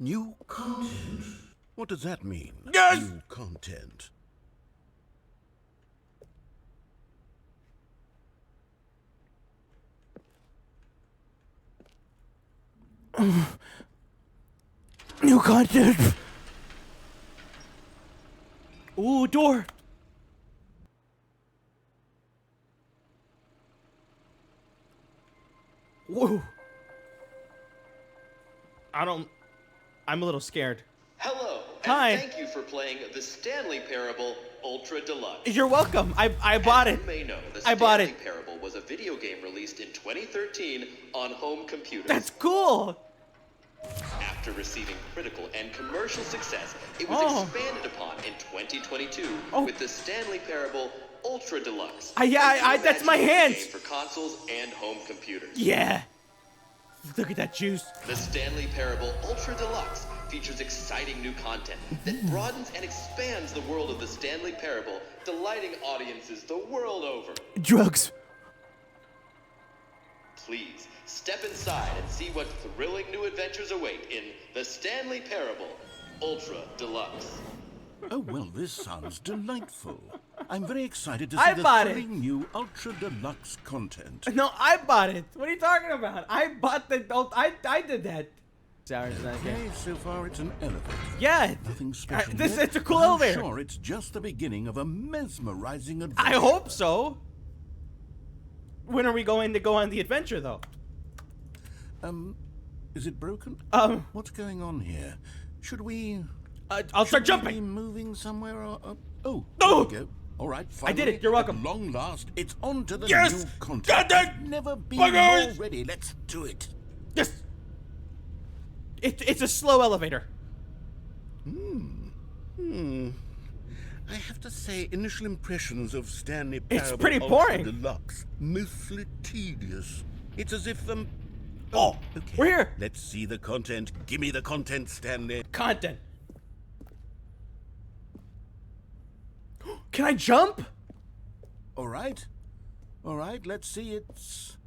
New content? What does that mean? Yes! New content. New content. Ooh, door. Whoa. I'm a little scared. Hello, and Hi. thank you for playing The Stanley Parable Ultra Deluxe. You're welcome. I bought As it. you may know, The I bought Stanley it. Parable was a video game released in 2013 on home computers. That's cool. After receiving critical and commercial success, it was Oh. expanded upon in 2022 Oh. with The Stanley Parable Ultra Deluxe. Yeah, A that's my reimagined hands. game for consoles and home computers. Yeah. Look at that juice. The Stanley Parable Ultra Deluxe features exciting new content that broadens and expands the world of the Stanley Parable, delighting audiences the world over. Drugs. Please step inside and see what thrilling new adventures await in The Stanley Parable Ultra Deluxe. Oh, well, this sounds delightful. I'm very excited to I see the bought it. thrilling new Ultra Deluxe content. No, I bought it. What are you talking about? I bought the. I did that. Okay, so far it's an elevator. Yeah. Nothing special This yet, it's a cool but I'm elevator. sure it's just the beginning of a mesmerizing adventure. I hope so. When are we going to go on the adventure, though? Is it broken? What's going on here? Should we... I'll start should we be jumping. moving somewhere or... oh, No! there we go. All right, I did it. finally, You're welcome. At long last, it's on to the Yes! new content. Got it! I've never been Buggers! more ready. Let's do it. Yes. It's a slow elevator. I have to say, initial impressions of Stanley It's Parable pretty Ultra boring. Deluxe, mostly tedious. It's as if Oh, okay. we're here. Let's see the content. Give me the content, Stanley. Content. Can I jump? All right. All right, let's see. It's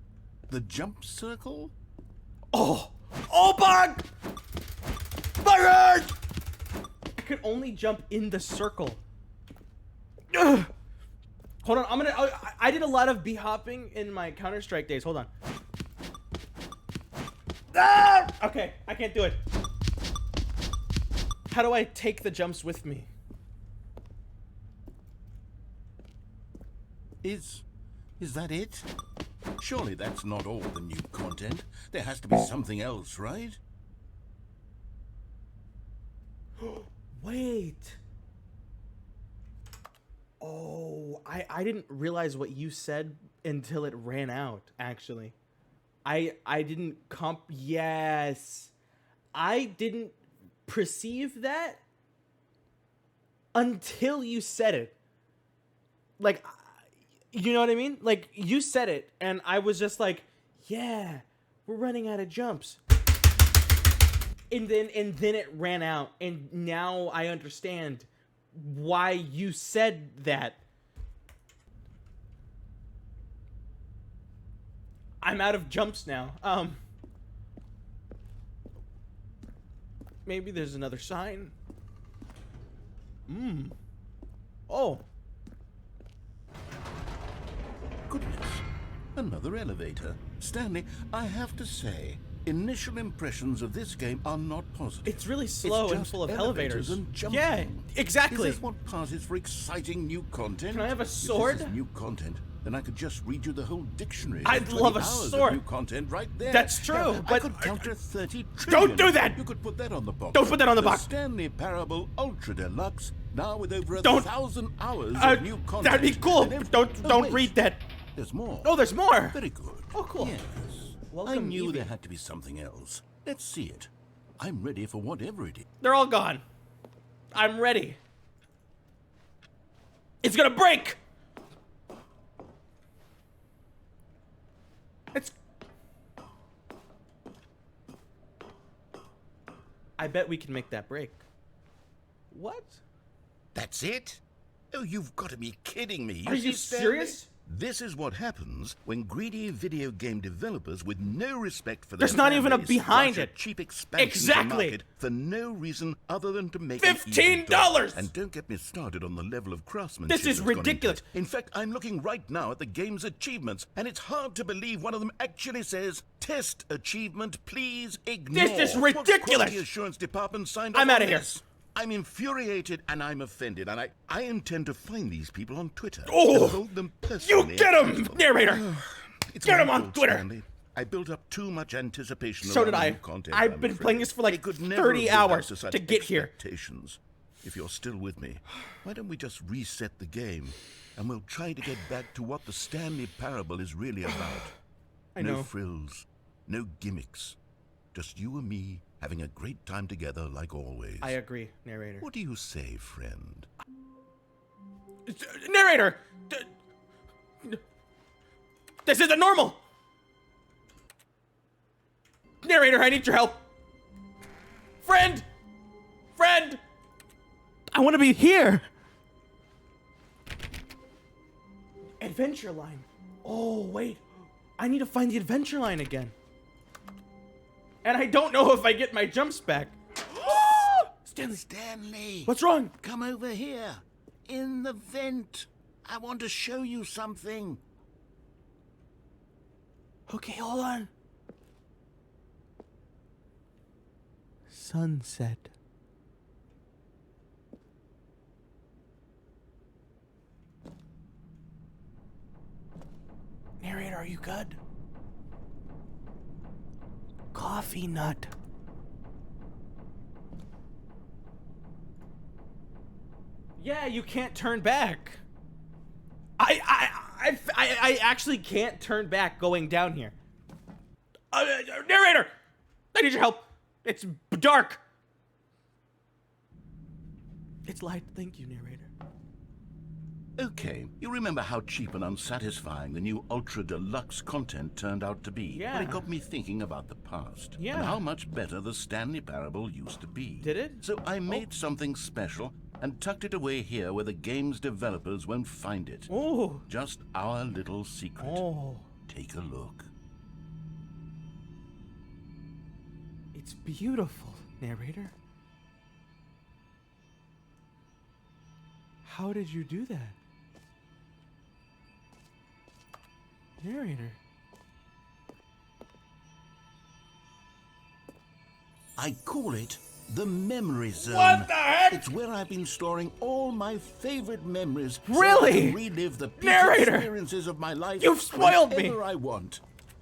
the jump circle. Oh, bug! Buggers! I could only jump in the circle. Ugh. Hold on, I did a lot of b-hopping in my Counter-Strike days. Hold on. Ah! Okay, I can't do it. How do I take the jumps with me? Is that it? Surely that's not all the new content. There has to be something else, right? Wait. Oh, I didn't realize what you said until it ran out, actually. I didn't yes. I didn't perceive that until you said it. Like, you know what I mean? Like, you said it, and I was just like, yeah, we're running out of jumps. And then it ran out, and now I understand why you said that. I'm out of jumps now. Maybe there's another sign. Oh. Goodness. Another elevator. Stanley, I have to say, initial impressions of this game are not positive. It's really slow and just full of elevators elevators. and jumping. Yeah, exactly. Is this what passes for exciting new content? Can I have a If sword? this is new content, then I could just read you the whole dictionary. I'd of 20 love a hours sword. Of new content right there. That's true, Yeah, I but- could counter 30 Don't trillion. do that! You could put that on the box. Don't put that on the box. Stanley Parable Ultra Deluxe, now with over Don't- 1,000 hours of new content. That'd be cool. And every- Don't wait. read that. There's more. Oh, there's more. Very good. Oh, cool. Yes. I Welcome, knew Evie. there had to be something else. Let's see it. I'm ready for whatever it is. They're all gone. I'm ready. It's gonna break. It's. I bet we can make that break. What? That's it? Oh, you've got to be kidding me. Are you see, Stanley? serious? This is what happens when greedy video game developers with no respect for There's their not even a families behind rush a it. cheap expansion Exactly. to market for no reason other than to make an easy $15! dollar. And don't get me started on the level of craftsmanship. This is that's gone into ridiculous. it. In fact, I'm looking right now at the game's achievements, and it's hard to believe one of them actually says, "Test achievement, please ignore." This is What ridiculous. quality assurance department signed I'm off outta on here. this? I'm infuriated and I'm offended, and I intend to find these people on Twitter Oh, and hold them You personally. get him, narrator. It's Get my him on fault, Twitter. Stanley. I built up too much anticipation. So around did the I. new content, I've I'm been afraid. playing this for like It could never 30 have lived up hours to such to get here. expectations. If you're still with me, why don't we just reset the game, and we'll try to get back to what the Stanley Parable is really about. I no know. frills, no gimmicks, just you and me having a great time together like always. I agree, narrator. What do you say, friend? Narrator! This isn't normal! Narrator, I need your help. Friend! Friend! I want to be here! Adventure line. Oh, wait. I need to find the adventure line again. And I don't know if I get my jumps back. Stanley, Stanley! what's wrong? Come over here. In the vent. I want to show you something. Okay, hold on. Sunset. Narrator, are you good? Coffee nut. Yeah, you can't turn back. I actually can't turn back going down here. Narrator, I need your help. It's dark. It's light. Thank you, narrator. Okay, you remember how cheap and unsatisfying the new Ultra Deluxe content turned out to be? Yeah. Well, it got me thinking about the past. Yeah. And how much better the Stanley Parable used to be. Did it? So I made something special and tucked it away here where the game's developers won't find it. Oh. Just our little secret. Oh. Take a look. It's beautiful, narrator. How did you do that? Narrator. I call it the Memory Zone. What the heck? It's where I've been storing all my favorite memories. Really? So I can relive the peak Narrator! experiences of my life. You've spoiled me. whenever I want.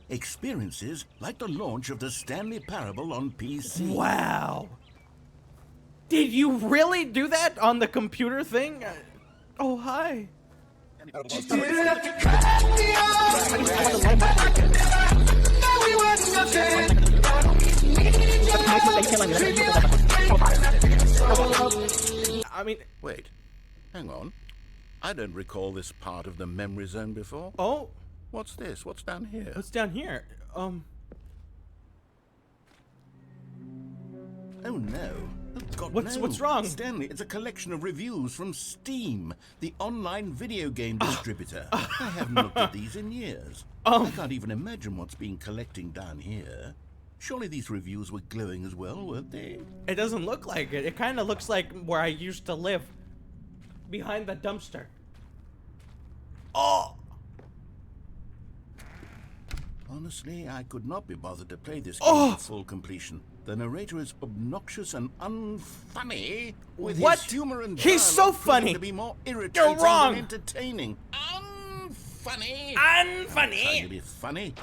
Experiences like the launch of the Stanley Parable on PC. Wow. Did you really do that on the computer thing? Oh, hi. I mean, Wait, hang on. I don't recall this part of the Memory Zone before. oh, What's this? What's down here? what's down here? Oh no. Oh, God, What's- no. what's wrong? Stanley, it's a collection of reviews from Steam, the online video game distributor. I haven't looked at these in years. I can't even imagine what's been collecting down here. Surely these reviews were glowing as well, weren't they? It doesn't look like it. It kind of looks like where I used to live. Behind the dumpster. Oh! Honestly, I could not be bothered to play this game to full completion. The narrator is obnoxious and unfunny, with What? his humor and He's so dialogue proving funny. to be more irritating wrong. than entertaining. Unfunny. Trying to Unfunny! be funny.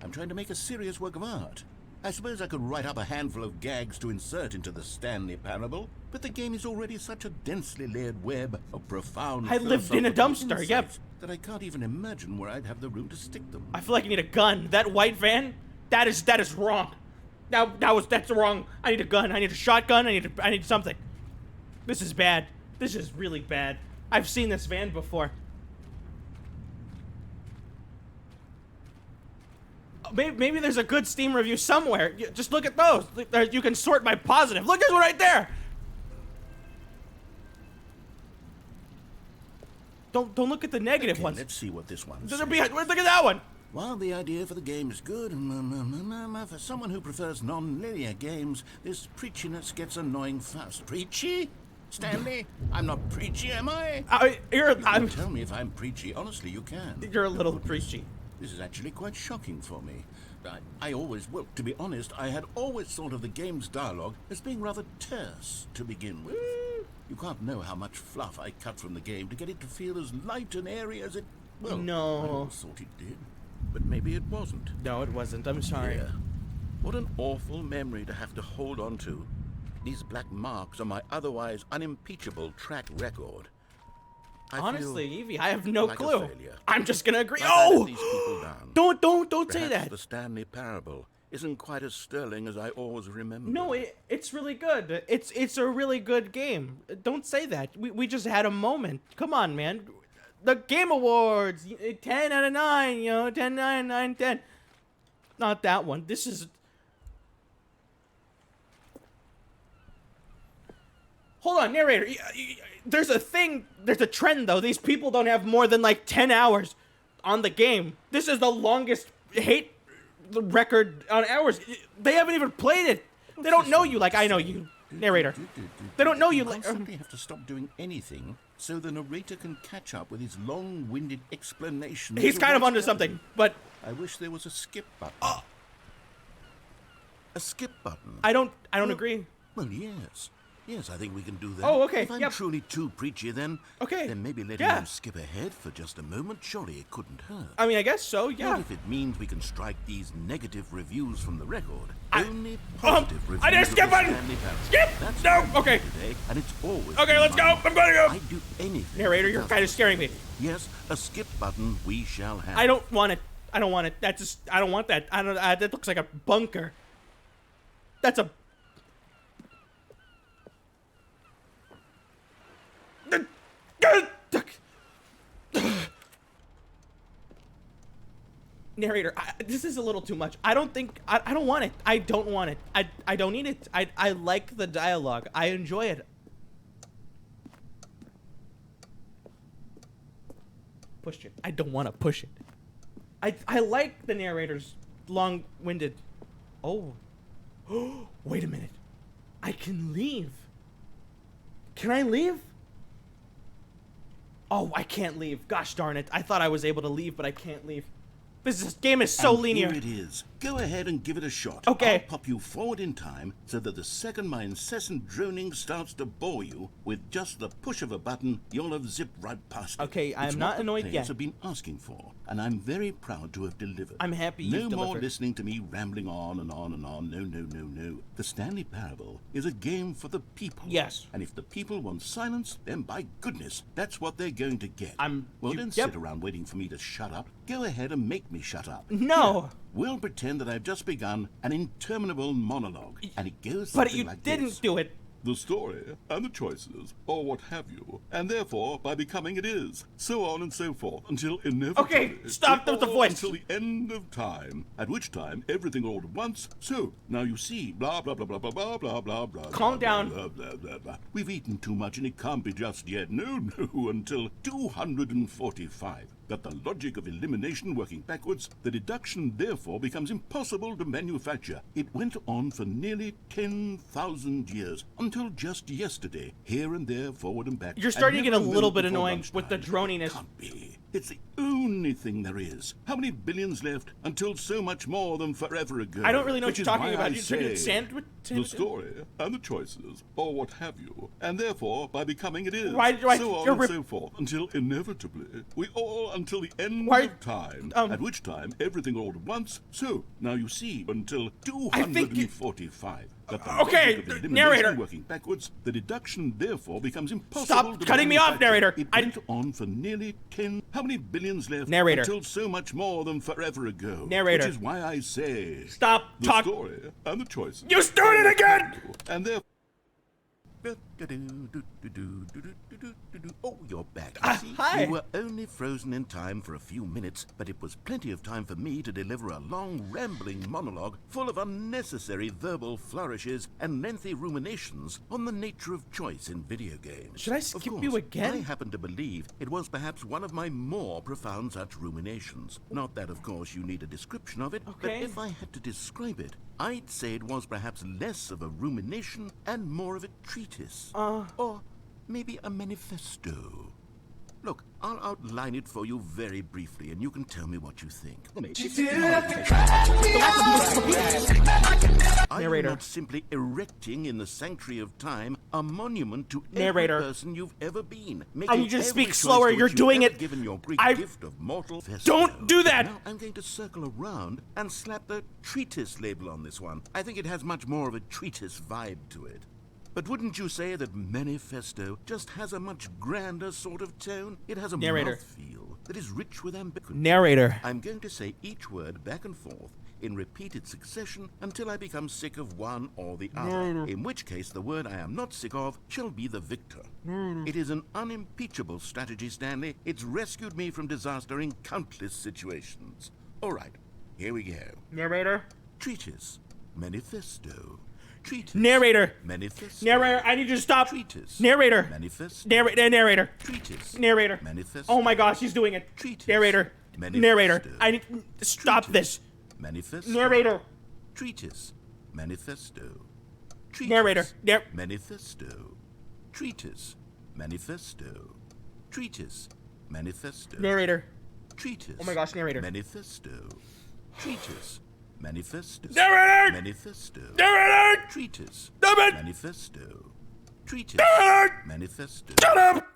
I'm trying to make a serious work of art. I suppose I could write up a handful of gags to insert into the Stanley Parable, but the game is already such a densely layered web of profound I lived in a philosophical dumpster, yep. insights that I can't even imagine where I'd have the room to stick them. I feel like you need a gun. That white van, that is wrong. That's wrong. I need a gun. I need a shotgun. I need something. This is bad. This is really bad. I've seen this van before. Maybe there's a good Steam review somewhere. Just look at those. You can sort by positive. Look, there's one right there. Don't look at the negative Okay, ones. let's see what this one They're says. behind. Look at that one. While the idea for the game is good, for someone who prefers non-linear games, this preachiness gets annoying fast. Preachy? Stanley? I'm not preachy, am I? Tell me if I'm preachy. Honestly, you can. You're a little preachy. This is actually quite shocking for me. Well, to be honest, I had always thought of the game's dialogue as being rather terse to begin with. You can't know how much fluff I cut from the game to get it to feel as light and airy as it... Well, No. I always thought it did. But maybe it wasn't. No, it wasn't. I'm sorry. Yeah. What an awful memory to have to hold on to. These black marks are my otherwise unimpeachable track record. I Honestly, feel Evie, I have no like a clue. failure. I'm just gonna agree. like I let Oh! these people down. Don't say Perhaps that. the Stanley Parable isn't quite as sterling as I always remember. No, it's really good. It's a really good game. Don't say that. We just had a moment. Come on, man. The Game Awards, 10 out of 9, 10, 9, 9, 10. Not that one. This is... Hold on, narrator. There's a trend, though. These people don't have more than, like, 10 hours on the game. This is the longest hate record on hours. They haven't even played it. They don't know you like I know you, narrator. They don't know you like... constantly have to stop doing anything so the narrator can catch up with his long-winded explanations. He's kind of what's onto something, but I wish there was a skip button. A skip button. I don't agree. Well, yes. Yes, I think we can do that. Oh, okay, If I'm yep. truly too preachy, then Okay, then maybe letting yeah. them skip ahead for just a moment, surely it couldn't hurt. I mean, I guess so, What yeah. if it means we can strike these negative reviews from the record? I- Only positive reviews. I did a of skip the button! Stanley Parable. Skip! That's No, what I'm okay. doing today, and it's always Okay, been let's go. mine. I'm going to go. I'd do anything. Narrator, for you're the kind of justice. scaring me. Yes, a skip button we shall have. I don't want it. I don't want it. I don't want that. That looks like a bunker. That's a... Narrator, this is a little too much. I don't want it. I don't want it. I don't need it. I like the dialogue. I enjoy it. Push it. I don't want to push it. I like the narrator's long-winded... Oh. Wait a minute. I can leave. Can I leave? Oh, I can't leave. Gosh darn it. I thought I was able to leave, but I can't leave. This game is so And linear. Here it is. Go ahead and give it a shot. Okay. I'll pop you forward in time so that the second my incessant droning starts to bore you, with just the push of a button, you'll have zipped right past it. Okay, I It's am what not the annoyed players yet. have been asking for, and I'm very proud to have delivered. I'm happy No you've more delivered. listening to me rambling on and on and on. No, no, no, no. The Stanley Parable is a game for the people. Yes. And if the people want silence, then by goodness, that's what they're going to get. Well, don't yep. sit around waiting for me to shut up. Go ahead and make me shut up. No. We'll pretend that I've just begun an interminable monologue, and it goes But something you like didn't this. do it. The story, and the choices, or what have you, and therefore, by becoming it is, so on and so forth, until inevitably... Okay, stop with the or voice. Until the end of time, at which time, everything all at once, so, now you see, blah, blah, blah, blah, blah, blah, blah, blah, blah... Calm blah, down. Blah, blah, blah, blah. We've eaten too much, and it can't be just yet. No, no, until 245. That the logic of elimination working backwards, the deduction therefore becomes impossible to manufacture. It went on for nearly 10,000 years, until just yesterday, here and there, forward and back. You're starting and to get a never little moved bit before annoying with the lunchtime. droniness. Can't be. It's the only thing there is. How many billions left until so much more than forever ago? I don't really know what Which you're is talking why about. I You're talking about say sandwich? the story and the choices, or what have you, and therefore, by becoming it is, Right, so on you're and so forth, until inevitably, we all until the end Why- of time, um, at which time everything all at once, so, now you see, until I think you- 245. That the Okay, logic of elimination narrator. working backwards, the deduction therefore becomes impossible Stop to cutting me off, manufacture. narrator. It went on for nearly 10... How many billions left? Narrator. Until so much more than forever ago. Narrator. Which is why I say... Stop The talk. story and the choices. You started again! And therefore... Oh, you're back. You see? Hi. You were only frozen in time for a few minutes, but it was plenty of time for me to deliver a long, rambling monologue full of unnecessary verbal flourishes and lengthy ruminations on the nature of choice in video games. Should I Of skip course, you again? I happen to believe it was perhaps one of my more profound such ruminations. Not that, of course, you need a description of it, but Okay. if I had to describe it, I'd say it was perhaps less of a rumination and more of a treatise. Or maybe a manifesto. Look, I'll outline it for you very briefly, and you can tell me what you think. Are you Narrator. not simply erecting in the sanctuary of time a monument to Narrator. every person you've ever been? I need you to every speak choice slower. to You're which you've doing ever it. Given your Greek I- gift of mortal Don't do that! Now I'm going to circle around and slap the treatise label on this one. I think it has much more of a treatise vibe to it. But wouldn't you say that manifesto just has a much grander sort of tone? It has a Narrator. mouthfeel that is rich with ambition. Narrator. I'm going to say each word back and forth in repeated succession until I become sick of one or the other. In which case, the word I am not sick of shall be the victor. It is an unimpeachable strategy, Stanley. It's rescued me from disaster in countless situations. All right, here we go. Narrator. Treatise, manifesto. Treatise, Narrator. manifesto. Narrator. I need you to stop. Treatise, Narrator. manifesto. Narrator. Treatise, Narrator. manifesto. Oh my gosh, he's doing it. Treatise. Narrator. Manifesto. Narrator. I need stop Treatise. this. Manifesto. Narrator. Treatise. Manifesto. Treatise. Narrator. Manifesto. Treatise. Manifesto. Treatise. Manifesto. Narrator. Treatise. Oh my gosh, narrator. Manifesto. Treatise. Manifesto. Narrator. Manifesto. Narrator. Treatise. Stop it. Manifesto. Treatise. Narrator. Manifesto. Shut up.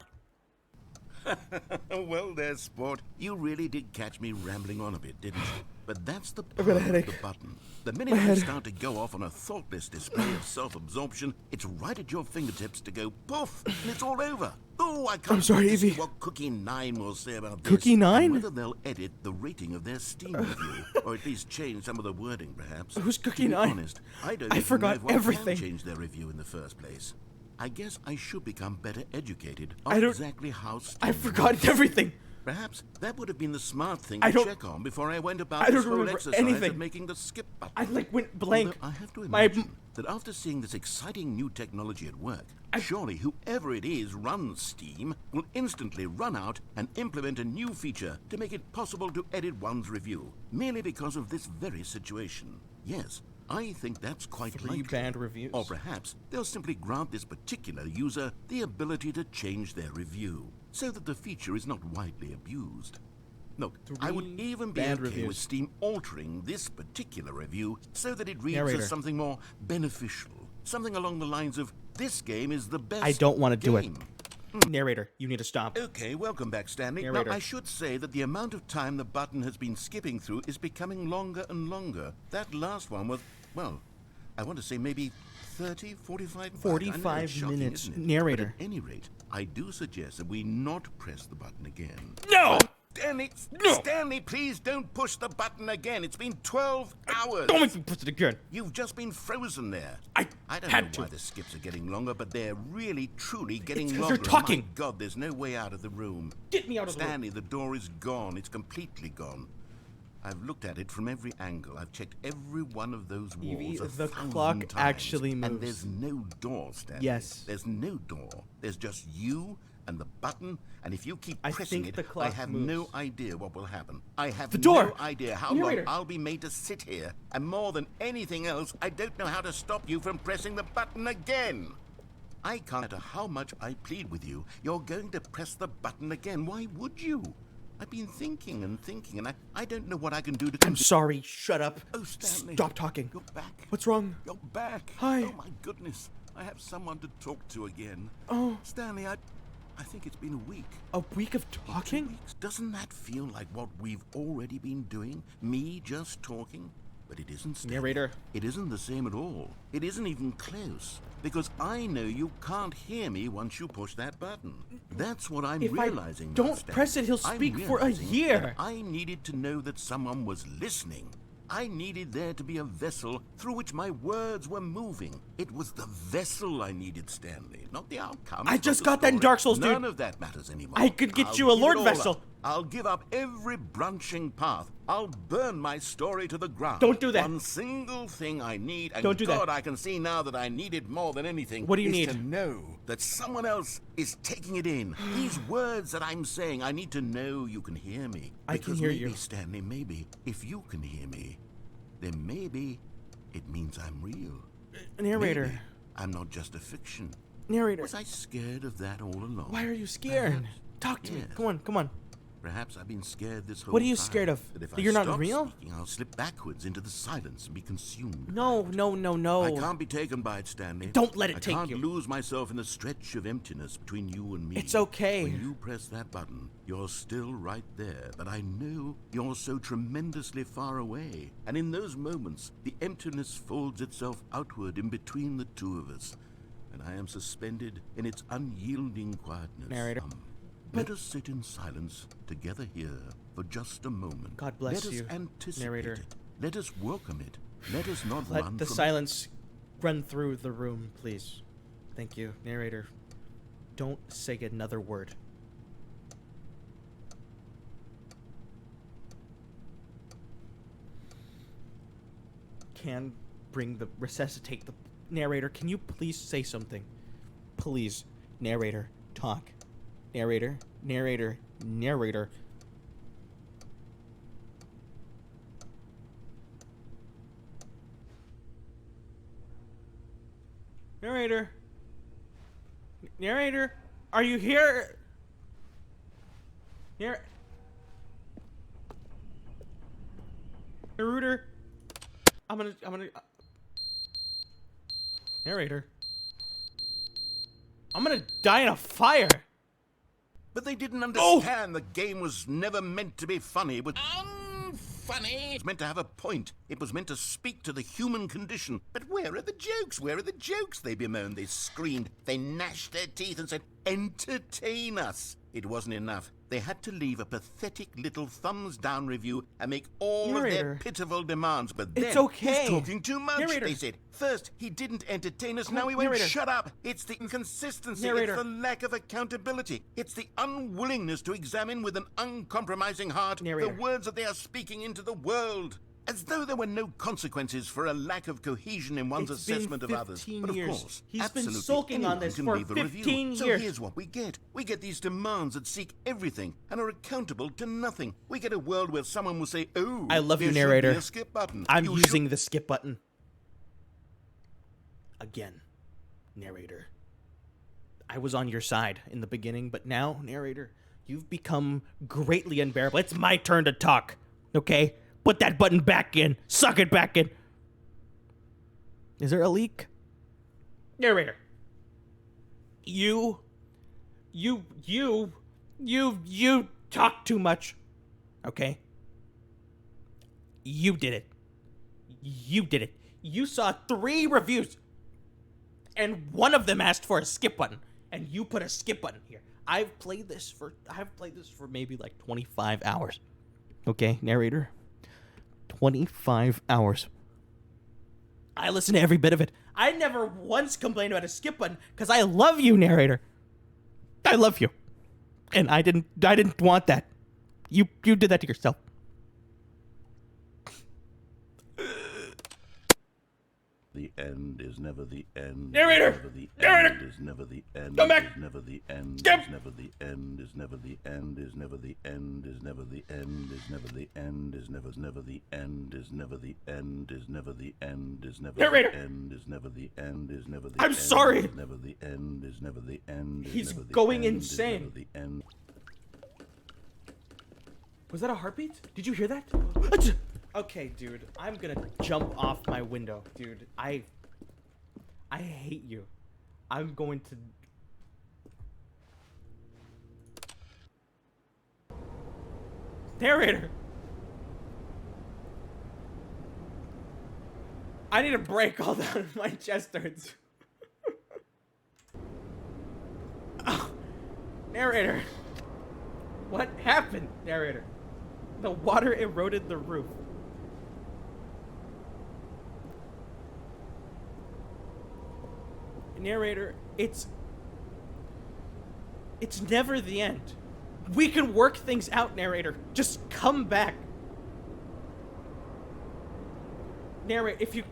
Well, there, sport. You really did catch me rambling on a bit, didn't you? But that's the got a power of headache. the button. The minute I start to go off on a thoughtless display of self-absorption, it's right at your fingertips to go poof, and it's all over. Oh, I can't I'm sorry, wait to see Evie. what Cookie 9 will say about this. Cookie 9? And whether they'll edit the rating of their Steam review, or at least change some of the wording, perhaps. Who's Cookie To be 9? honest, I don't I even forgot know if one everything. can change their review in the first place. I guess I should become better educated I on don't- exactly how Steam I forgot works. everything. Perhaps that would have been the smart thing I to don't- check on before I went about I don't this whole remember exercise anything. of making the skip button. I like went blank. Although I have to My- imagine that after seeing this exciting new technology at work, surely whoever it is runs Steam will instantly run out and implement a new feature to make it possible to edit one's review, merely because of this very situation. Yes, I think that's quite 3 likely. banned reviews. Or perhaps they'll simply grant this particular user the ability to change their review, so that the feature is not widely abused. Look, I would 3 even be banned okay reviews. with Steam altering this particular review so that it reads Narrator. as something more beneficial. Something along the lines of, this game is the best I don't want to do it. game." Narrator, you need to stop. Okay, welcome back, Stanley. Narrator. Now, I should say that the amount of time the button has been skipping through is becoming longer and longer. That last one was, well, I want to say maybe 30, 45 I know, it's 45 shocking, minutes. isn't it? Narrator. But at any rate, I do suggest that we not press the button again. No! Stanley, No. Stanley, please don't push the button again. It's been 12 hours. Don't make me push it again. You've just been frozen there. I don't had know to. why the skips are getting longer, but they're really, truly getting It's 'cause longer. you're talking. My God, there's no way out of the room. Get me out of the room. Stanley, the door is gone. It's completely gone. I've looked at it from every angle. I've checked every one of those walls. Evie, a the thousand clock times. actually And moves. there's no door, Stanley. Yes. There's no door. There's just you and the button. And if you keep I pressing think it, the clock I have moves. no idea what will happen. I have The door! no idea how Narrator. long I'll be made to sit here. And more than anything else, I don't know how to stop you from pressing the button again. I can't matter how much I plead with you. You're going to press the button again. Why would you? I've been thinking and thinking, and I don't know what I can do to... I'm sorry. Shut up. Oh, Stanley. Stop talking. You're back. What's wrong? You're back. Hi. Oh, my goodness. I have someone to talk to again. Oh. Stanley, I think it's been a week. A week of talking? Weeks. Doesn't that feel like what we've already been doing? Me just talking? But it isn't, Stanley. Narrator. It isn't the same at all. It isn't even close. Because I know you can't hear me once you push that button. That's what I'm If I realizing. don't now, Stanley. press it, he'll I'm speak for a realizing year. that I needed to know that someone was listening. I needed there to be a vessel through which my words were moving. It was the vessel I needed, Stanley, not the outcome. I just got that in Dark Souls, dude. None of that matters anymore. I could get I'll you a give it Lord all vessel. up. I'll give up every branching path. I'll burn my story to the ground. Don't do that. One single thing I need, and Don't do that. God, I can see now that I need it more than anything. What do you is need? to know that someone else is taking it in. These words that I'm saying, I need to know you can hear me. I can Because hear maybe, you. Stanley, maybe if you can hear me, then maybe it means I'm real. Narrator. Maybe I'm not just a fiction. Narrator. Was I scared of that all along? Why are you scared? Perhaps, Talk to me. yes. Come on, come on. Perhaps I've been scared this whole time. What are you scared of? That if That I you're not stop real? speaking, I'll slip backwards into the silence and be consumed. No, no, no, no. I can't be taken by it, Stanley. Don't let it I take can't you. lose myself in the stretch of emptiness between you and me. It's okay. When you press that button, you're still right there, but I know you're so tremendously far away. And in those moments, the emptiness folds itself outward in between the two of us, and I am suspended in its unyielding quietness. Narrator. Let us sit in silence together here for just a moment. God bless Let you, us anticipate narrator. it. Let us welcome it. Let us not Let run the from silence run through the room, please. Thank you, narrator. Don't say another word. Can bring the resuscitate the narrator. Can you please say something? Please, narrator, talk. Narrator, narrator, narrator. Narrator. Narrator, are you here? Narrator. I'm gonna. Narrator. I'm gonna die in a fire. But they didn't Oh! understand the game was never meant to be funny. It was unfunny. It was meant to have a point. It was meant to speak to the human condition. But where are the jokes? Where are the jokes? They bemoaned, they screamed, they gnashed their teeth and said, entertain us. It wasn't enough. They had to leave a pathetic little thumbs down review and make all of their Narrator. pitiful demands. But then, It's okay. he's talking too much, Narrator. they said. First, he didn't entertain us. Come Now on, he went, narrator. shut up. It's the inconsistency. Narrator. It's the lack of accountability. It's the unwillingness to examine with an uncompromising heart Narrator. the words that they are speaking into the world. As though there were no consequences for a lack of cohesion in one's It's been assessment of others. 15 But of years. course, He's been absolutely sulking on anyone this can for leave a 15 review. So years. here's what we get. We get these demands that seek everything and are accountable to nothing. We get a world where someone will say, oh, I love you, there should narrator. be a skip button. I'm You using the skip button. Again, narrator. I was on your side in the beginning, but now, narrator, you've become greatly unbearable. It's my turn to talk, okay? Put that button back in. Suck it back in. Is there a leak? Narrator. You talk too much, okay? You did it. You did it. You saw 3 reviews, and one of them asked for a skip button, and you put a skip button here. I've played this for maybe like 25 hours. Okay, narrator. 25 hours. I listened to every bit of it. I never once complained about a skip button because I love you, narrator. I love you. And I didn't want that. You did that to yourself. The end is never the end. Narrator! Is never the Narrator! end. Is never the end. Come back! Is never the end. Skip! Is never the end. Is never the end. Is never the end. Is never the end. Is never the end. Is never the end. Is never the end. Is never the end. Is never Narrator! the end. Is never the end. Is never the I'm end. sorry! Is never the end. Is never the end. Is He's never the going end. Is insane. never the end. Was that a heartbeat? Did you hear that? Okay, dude. I'm gonna jump off my window, dude. I hate you. I'm going to... Narrator! I need a break. Hold on. My chest hurts. Oh, narrator. What happened, narrator? The water eroded the roof. Narrator, it's never the end. We can work things out, narrator. Just come back. Narrator, if you...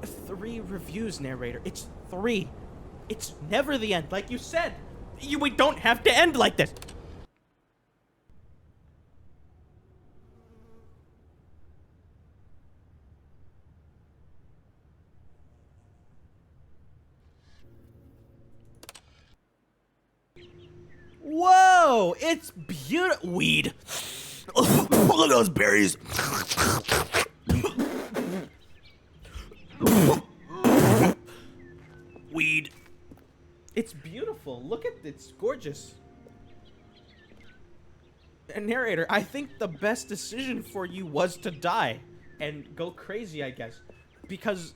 3 reviews, narrator. It's 3. It's never the end, like you said. We don't have to end like this. Whoa! It's beautiful. Weed. Look at those berries. Weed. It's beautiful. Look at it. It's gorgeous. And narrator, I think the best decision for you was to die and go crazy, I guess, because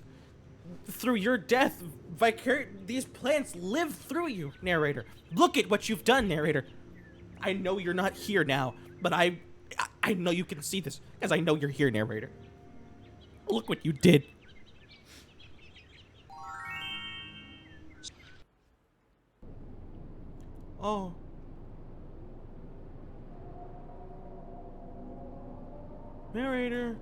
through your death, these plants live through you, narrator. Look at what you've done, narrator. I know you're not here now, but I know you can see this, because I know you're here, narrator. Look what you did. Oh. Narrator.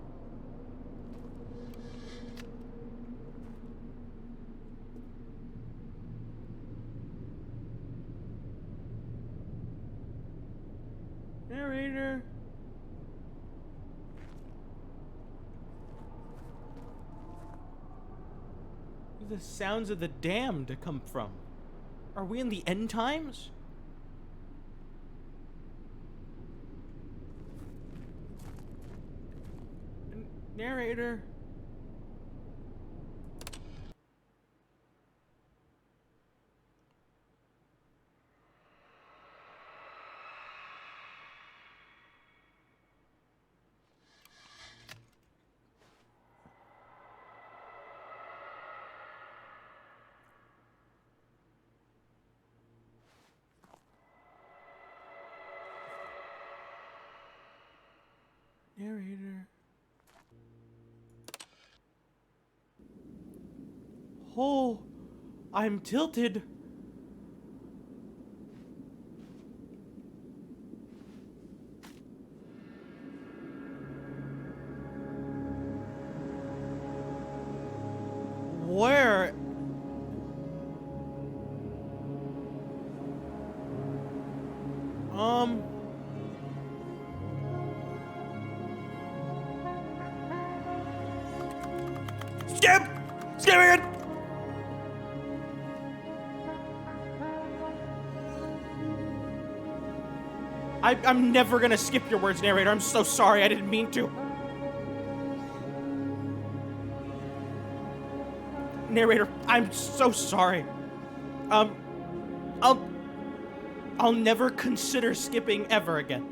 Narrator. Where the sounds of the damned come from? Are we in the end times? Narrator. Narrator. Oh, I'm tilted. Where? Skip! Skip it! I'm never gonna skip your words, narrator. I'm so sorry. I didn't mean to. Narrator, I'm so sorry. I'll never consider skipping ever again.